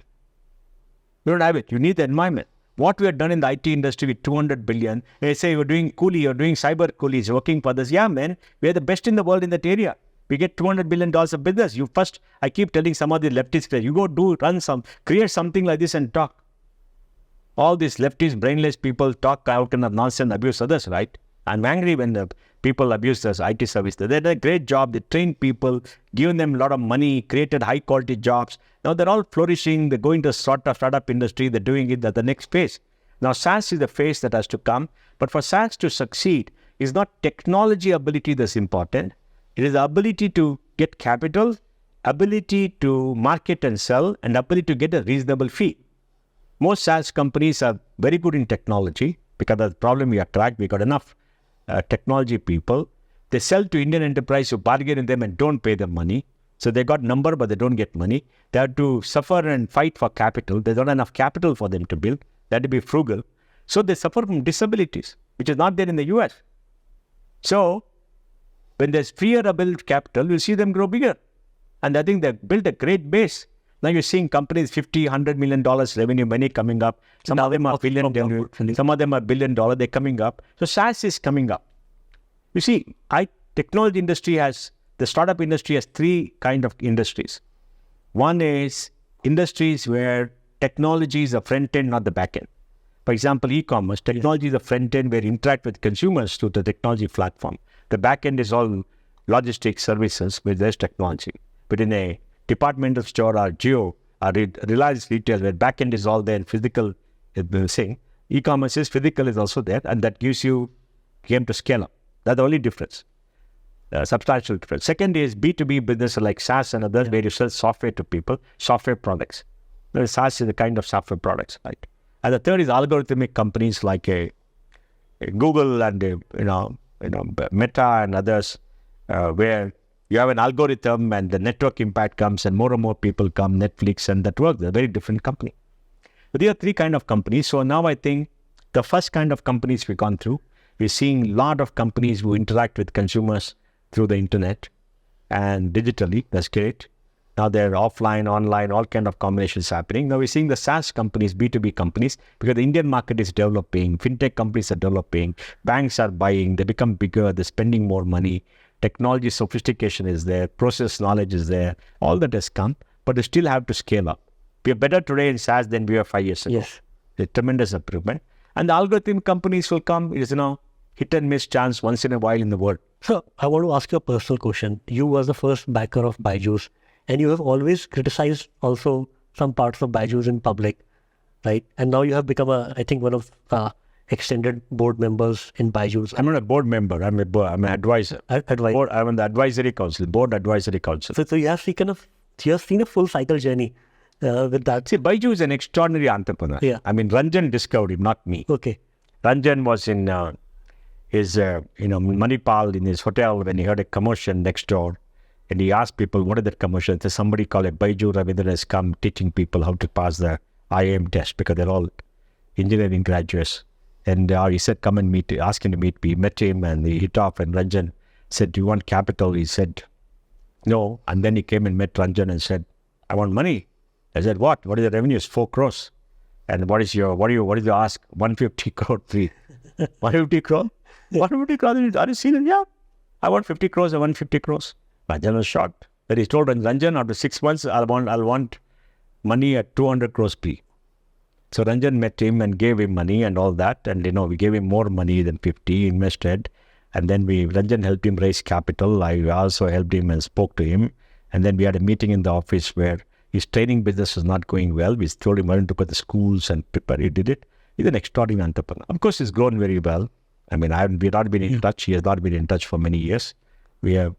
You don't have it. You need the environment. What we have done in the IT industry with 200 billion, they say you're doing coolie, you're doing cyber coolies, working for others. Yeah, man, we're the best in the world in that area. We get $200 billion of business. I keep telling some of the leftists, you go create something like this and talk. All these leftist, brainless people talk out kind of nonsense, abuse others, right? I'm angry when the people abuse this IT service. They did a great job. They trained people, given them a lot of money, created high quality jobs. Now they're all flourishing. They're going to startup industry. They're doing it at the next phase. Now SaaS is the phase that has to come. But for SaaS to succeed, it's not technology ability that's important. It is the ability to get capital, ability to market and sell, and ability to get a reasonable fee. Most SaaS companies are very good in technology because of the problem we attract. We got enough technology people. They sell to Indian enterprise who bargain with them and don't pay them money. So they got number, but they don't get money. They have to suffer and fight for capital. There's not enough capital for them to build. They have to be frugal. So they suffer from disabilities, which is not there in the US. So when there's fear about capital, you see them grow bigger. And I think they built a great base. Now you're seeing companies $50, $100 million revenue, money coming up. Some of them are billion, some of them are $1 billion, they're coming up. So SaaS is coming up. You see, technology industry the startup industry has three kind of industries. One is industries where technology is the front end, not the back end. For example, e-commerce, technology is the front end where you interact with consumers through the technology platform. The back end is all logistics services where there's technology. But in a departmental store or Geo or Reliance retail where back end is all there, physical thing, e-commerce is physical is also there, and that gives you game to scale up. That's the only difference, substantial difference. Second is B2B business like SaaS and others where you sell software to people, software products. SaaS is the kind of software products, right? And the third is algorithmic companies like a Google and Meta and others, where you have an algorithm and the network impact comes and more people come, Netflix, and that works. They're a very different company. But there are three kind of companies. So now I think the first kind of companies we've gone through, we're seeing a lot of companies who interact with consumers through the internet and digitally. That's great. Now they're offline, online, all kind of combinations happening. Now we're seeing the SaaS companies, B2B companies, because the Indian market is developing, fintech companies are developing, banks are buying, they become bigger, they're spending more money, technology sophistication is there, process knowledge is there, all that has come, but they still have to scale up. We are better today in SaaS than we were 5 years ago. Yes. A tremendous improvement. And the algorithm companies will come, it is, hit and miss chance once in a while in the world. So I want to ask you a personal question. You was the first backer of BYJU'S, and you have always criticized also some parts of BYJU'S in public, right? And now you have become I think one of extended board members in BYJU'S. I'm not a board member. I'm an advisor. Advisor. I'm on the advisory council, board advisory council. So you have seen a full cycle journey with that. See, BYJU'S is an extraordinary entrepreneur. Yeah. I mean, Ranjan discovered him, not me. Okay. Ranjan was in his Manipal in his hotel when he heard a commotion next door. And he asked people, what is that commotion? So somebody called it BYJU'S Ravindra has come teaching people how to pass the IIM test because they're all engineering graduates. And he said, come and meet, ask him to meet me. He met him and he hit off, and Ranjan said, do you want capital? He said, no. And then he came and met Ranjan and said, I want money. I said, what? What is the revenue? It's 4 crores. And what is your ask? 150 crore, please. 150 crore? 150 crores? Are you serious? Yeah. I want 50 crores or 150 crores. Ranjan was shocked. Then he told Ranjan, after 6 months, I'll want money at 200 crores, please. So Ranjan met him and gave him money and all that. And, we gave him more money than 50, invested. And then Ranjan helped him raise capital. I also helped him and spoke to him. And then we had a meeting in the office where his training business was not going well. We told him why to put the schools and prepare. He did it. He's an extraordinary entrepreneur. Of course, he's grown very well. I mean, we've not been in touch. He has not been in touch for many years. We have,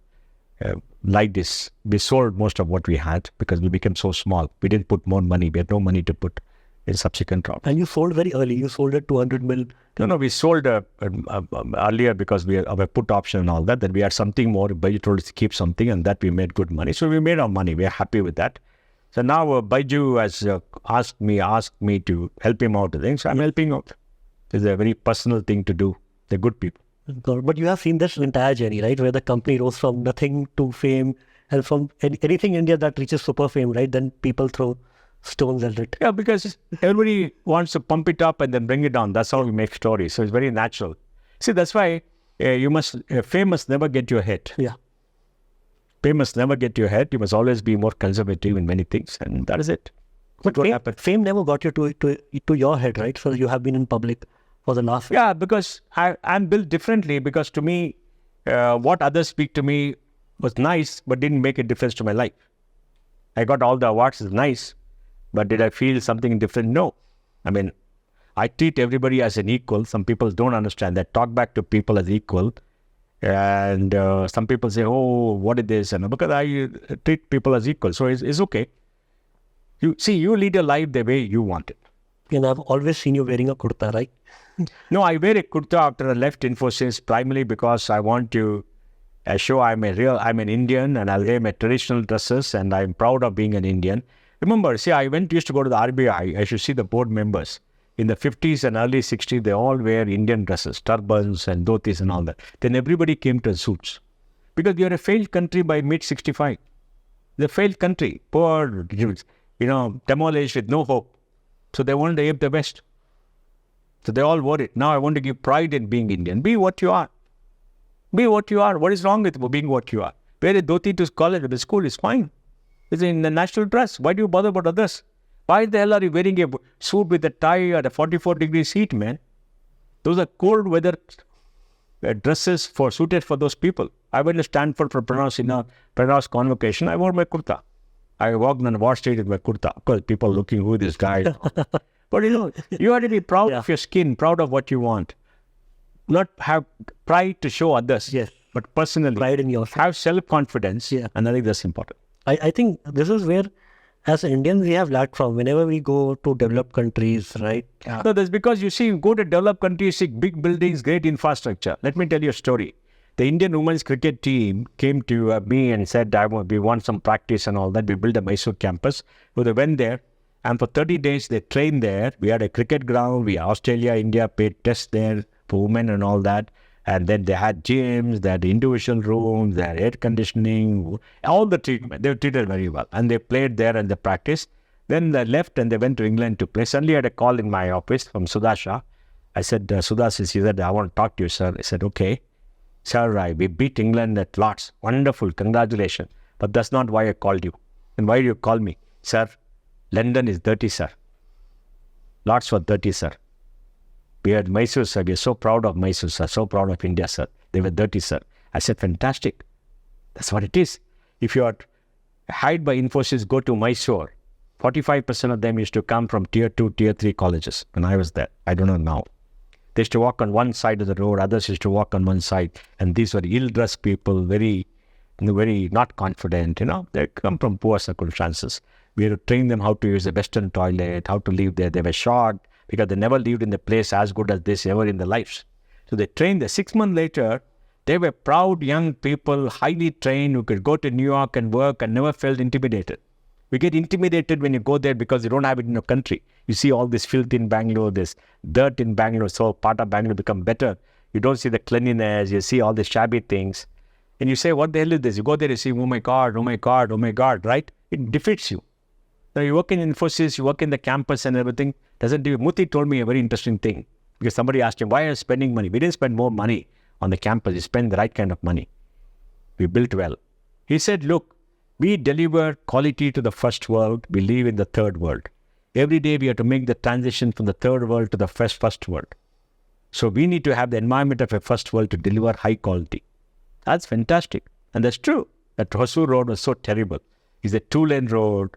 like this, we sold most of what we had because we became so small. We didn't put more money. We had no money to put in subsequent rounds. And you sold very early. You sold at 200 mil. No, we sold earlier because we have a put option and all that. Then we had something more. BYJU'S told us to keep something, and that we made good money. So we made our money. We are happy with that. So now BYJU'S has asked me to help him out. So I'm helping out. It's a very personal thing to do. They're good people. But you have seen this entire journey, right? Where the company rose from nothing to fame, and from anything in India that reaches super fame, right? Then people throw stones at it. Yeah, because everybody wants to pump it up and then bring it down. That's how we make stories. So it's very natural. See, that's why fame must never get your head. Yeah. Fame must never get your head. You must always be more conservative in many things. And that is it. But fame never got you to your head, right? So you have been in public for the last... Yeah, because I'm built differently. Because to me, what others speak to me was nice, but didn't make a difference to my life. I got all the awards, is nice. But did I feel something different? No. I mean, I treat everybody as an equal. Some people don't understand that. Talk back to people as equal. And some people say, oh, what is this? And because I treat people as equal. So it's okay. You lead your life the way you want it. And I've always seen you wearing a kurta, right? No, I wear a kurta after I left Infosys primarily because I want to show I'm an Indian, and I'll wear my traditional dresses, and I'm proud of being an Indian. Remember, see, used to go to the RBI. I should see the board members. In the 50s and early 60s, they all wear Indian dresses, turbans and dhotis and all that. Then everybody came to suits. Because we are a failed country by mid-65. The failed country, poor, demolished with no hope. So they wanted to ape the West. So they all wore it. Now I want to give pride in being Indian. Be what you are. Be what you are. What is wrong with being what you are? Wear a dhoti to college or the school is fine. It's in the national dress. Why do you bother about others? Why the hell are you wearing a suit with a tie at a 44-degree heat, man? Those are cold weather dresses suited for those people. I went to Stanford for pronouns convocation. I wore my kurta. I walked on Wall Street with my kurta. Of course, people looking, who is this guy? But you have to be proud of your skin, proud of what you want. Not have pride to show others, but personally, pride in yourself. Have self-confidence, and I think that's important. I think this is where, as Indians, we have lacked from. Whenever we go to developed countries, right? No, that's because you go to developed countries, see big buildings, great infrastructure. Let me tell you a story. The Indian women's cricket team came to me and said, we want some practice and all that. We built a Mysore campus. So they went there, and for 30 days they trained there. We had a cricket ground. Australia, India paid tests there for women and all that. And then they had gyms, they had individual rooms, they had air conditioning, all the treatment. They were treated very well. And they played there and they practiced. Then they left and they went to England to play. Suddenly I had a call in my office from Sudasha. I said, Sudha, he said, I want to talk to you, sir. I said, okay. Sir, we beat England at lots. Wonderful, congratulations. But that's not why I called you. And why do you call me? Sir, London is dirty, sir. Lots were dirty, sir. We had Mysore, sir. We are so proud of Mysore, sir. So proud of India, sir. They were dirty, sir. I said, fantastic. That's what it is. If you are hired by Infosys, go to Mysore. 45% of them used to come from tier 2, tier 3 colleges when I was there. I don't know now. They used to walk on one side of the road. Others used to walk on one side. And these were ill-dressed people, very not confident, They come from poor circumstances. We had to train them how to use the Western toilet, how to live there. They were shocked because they never lived in the place as good as this ever in their lives. So they trained there. 6 months later, they were proud young people, highly trained, who could go to New York and work and never felt intimidated. We get intimidated when you go there because you don't have it in your country. You see all this filth in Bangalore, this dirt in Bangalore, so part of Bangalore become better. You don't see the cleanliness, you see all the shabby things. And you say, what the hell is this? You go there, you see, oh my God, right? It defeats you. Now you work in Infosys, you work in the campus and everything. Murthy told me a very interesting thing. Because somebody asked him, why are you spending money? We didn't spend more money on the campus. We spent the right kind of money. We built well. He said, look, we deliver quality to the first world. We live in the third world. Every day we have to make the transition from the third world to the first world. So we need to have the environment of a first world to deliver high quality. That's fantastic. And that's true. That Hosur road was so terrible. It's a 2-lane road.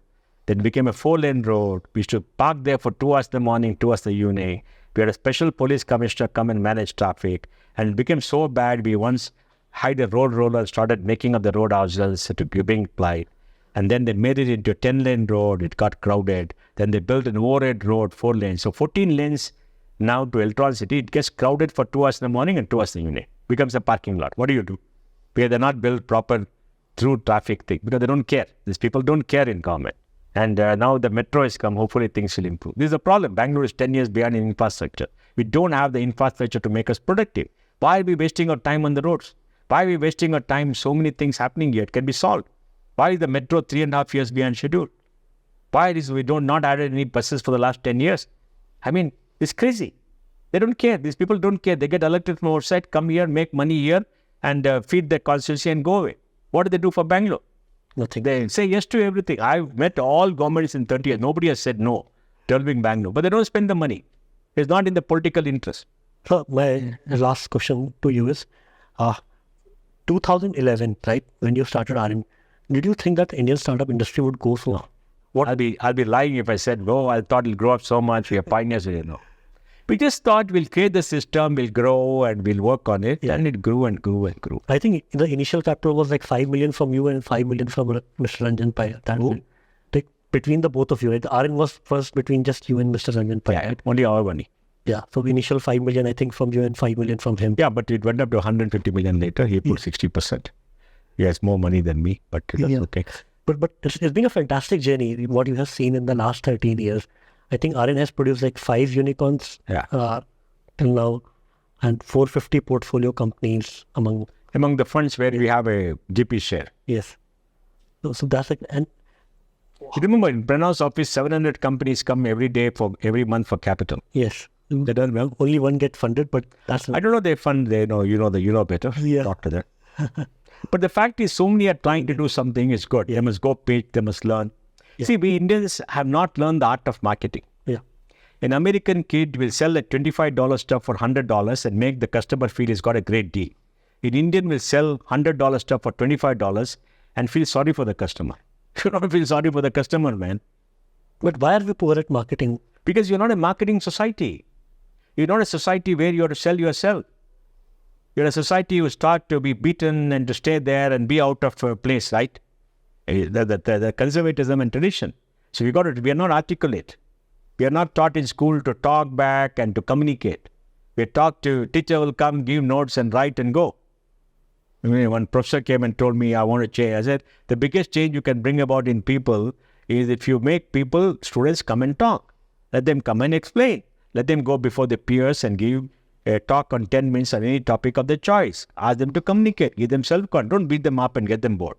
Then became a 4-lane road. We used to park there for 2 hours in the morning, 2 hours in the evening. We had a special police commissioner come and manage traffic. And it became so bad, we once hired a road roller, started making up the road ourselves to being applied. And then they made it into a 10-lane road. It got crowded. Then they built an overhead road, 4 lanes. So 14 lanes now to electricity. It gets crowded for 2 hours in the morning and 2 hours in the evening. Becomes a parking lot. What do you do? Because they're not built proper through traffic thing. Because they don't care. These people don't care in government. And now the metro has come. Hopefully things will improve. This is a problem. Bangalore is 10 years behind in infrastructure. We don't have the infrastructure to make us productive. Why are we wasting our time on the roads? Why are we wasting our time? So many things happening here. It can be solved. Why is the metro 3.5 years behind schedule? Why is we not added any buses for the last 10 years? I mean, it's crazy. They don't care. These people don't care. They get elected from outside, come here, make money here, and feed their constituency and go away. What do they do for Bangalore? Nothing. They say yes to everything. I've met all governments in 30 years. Nobody has said no, developing Bangalore. But they don't spend the money. It's not in the political interest. So my last question to you is, 2011, right, when you started RM, did you think that the Indian startup industry would go so? I'll be lying if I said, no, I thought it'll grow up so much. We are pioneers. No. We just thought we'll create the system, we'll grow and we'll work on it. And it grew and grew and grew. I think the initial capital was like 5 million from you and 5 million from Mr. Ranjan Pai. Between the both of you, right? The RM was first between just you and Mr. Ranjan Pai. Yeah, only our money. Yeah. So initial 5 million, I think, from you and 5 million from him. Yeah, but it went up to 150 million later. He put 60%. He has more money than me, but that's okay. But it's been a fantastic journey, what you have seen in the last 13 years. I think RN has produced like 5 unicorns till now, and 450 portfolio companies among the funds where we have a GP share. Yes. So that's like, and you remember in Pranav's office, 700 companies come every month for capital. yes, They done well. only one get funded, but that's I don't know they fund. They know you know better. Yeah. Talk to them. But the fact is, so many are trying to do something is good. They must go pitch. They must learn. See, we Indians have not learned the art of marketing. Yeah. An American kid will sell a $25 stuff for $100 and make the customer feel he's got a great deal. An Indian will sell $100 stuff for $25 and feel sorry for the customer. You don't feel sorry for the customer, man. But why are we poor at marketing? Because you're not a marketing society. You're not a society where you have to sell yourself. You're a society who start to be beaten and to stay there and be out of place, right? The conservatism and tradition. So we are not articulate. We are not taught in school to talk back and to communicate. We are taught to, teacher will come, give notes and write and go. I mean, one professor came and told me, I want to change. I said, the biggest change you can bring about in people is if you make students come and talk. Let them come and explain. Let them go before the peers and give a talk on 10 minutes on any topic of their choice. Ask them to communicate, give them self-confidence. Don't beat them up and get them bored.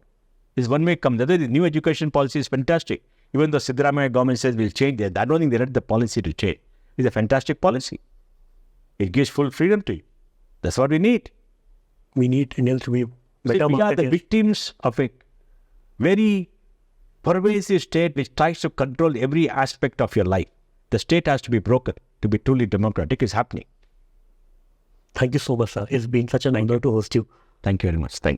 This one way comes. The new education policy is fantastic. Even though Siddaramaiah government says we'll change it, I don't think they read the policy to change. It's a fantastic policy. It gives full freedom to you. That's what we need. We need Indians to be better We are the marketeers. victims of a very pervasive state which tries to control every aspect of your life. The state has to be broken to be truly democratic. It's happening. Thank you so much, sir. It's been such an honor to host you. Thank you very much. Thank you.